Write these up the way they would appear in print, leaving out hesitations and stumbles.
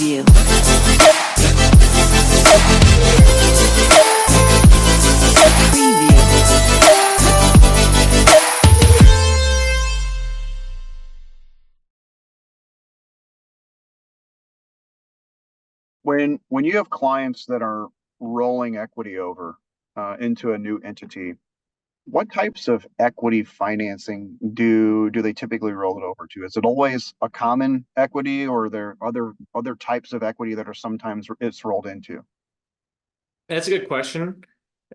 Preview. When you have clients that are rolling equity over into a new entity, what types of equity financing do they typically roll it over to? Is it always a common equity, or are there other types of equity that are sometimes it's rolled into? That's a good question.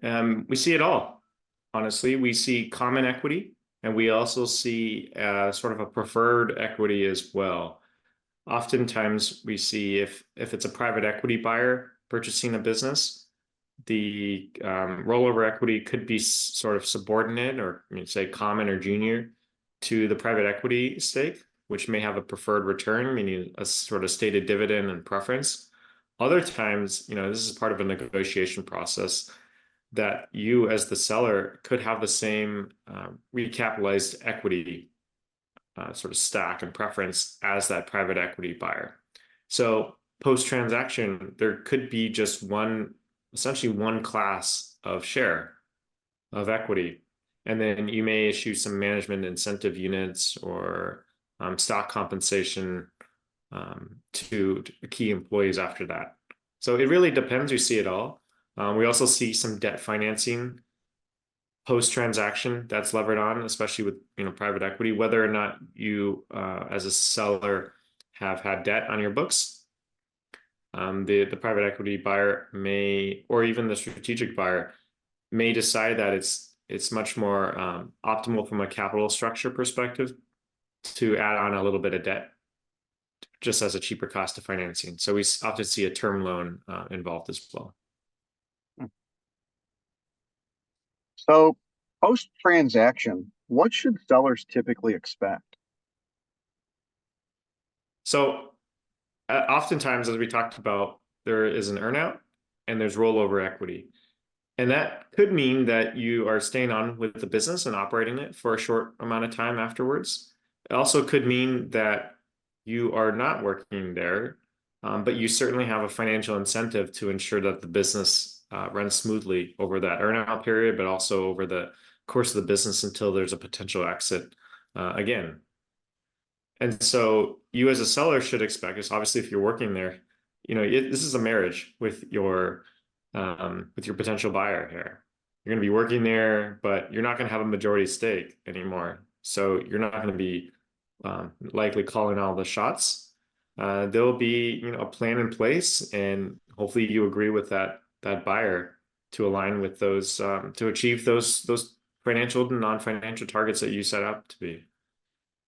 We see it all. Honestly, we see common equity, and we also see sort of a preferred equity as well. Oftentimes, we see if it's a private equity buyer purchasing a business, the rollover equity could be sort of subordinate, or say common or junior, to the private equity stake, which may have a preferred return, meaning a sort of stated dividend and preference. Other times, this is part of a negotiation process that you, as the seller, could have the same recapitalized equity sort of stack and preference as that private equity buyer. So post-transaction, there could be just essentially one class of share of equity, and then you may issue some management incentive units or stock compensation to key employees after that. So it really depends. We see it all. We also see some debt financing post-transaction that's levered on, especially with private equity, whether or not you as a seller have had debt on your books. The private equity buyer may, or even the strategic buyer, may decide that it's much more optimal from a capital structure perspective to add on a little bit of debt just as a cheaper cost of financing. So we often see a term loan involved as well. So post-transaction, what should sellers typically expect? So oftentimes, as we talked about, there is an earnout and there's rollover equity. And that could mean that you are staying on with the business and operating it for a short amount of time afterwards. It also could mean that you are not working there, but you certainly have a financial incentive to ensure that the business runs smoothly over that earnout period, but also over the course of the business until there's a potential exit again. And so you as a seller should expect this. Obviously, if you're working there, this is a marriage with your potential buyer here. You're going to be working there, but you're not going to have a majority stake anymore. So you're not going to be likely calling all the shots. There'll be a plan in place, and hopefully you agree with that buyer to align with those to achieve those financial and non-financial targets that you set up to be.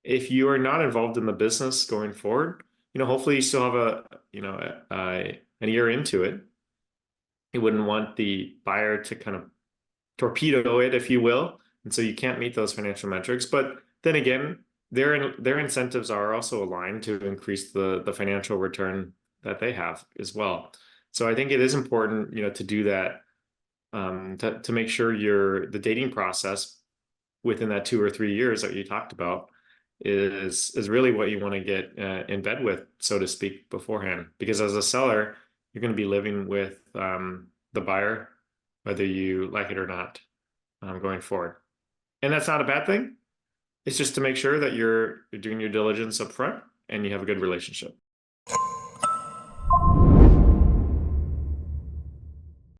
If you are not involved in the business going forward, hopefully you still have an year into it. You wouldn't want the buyer to kind of torpedo it, if you will, and so you can't meet those financial metrics. But then again, their incentives are also aligned to increase the financial return that they have as well. So I think it is important, to do that, to make sure the dating process within that 2 or 3 years that you talked about is really what you want to get in bed with, so to speak, beforehand. Because as a seller, you're going to be living with the buyer, whether you like it or not, going forward. And that's not a bad thing. It's just to make sure that you're doing your diligence up front and you have a good relationship.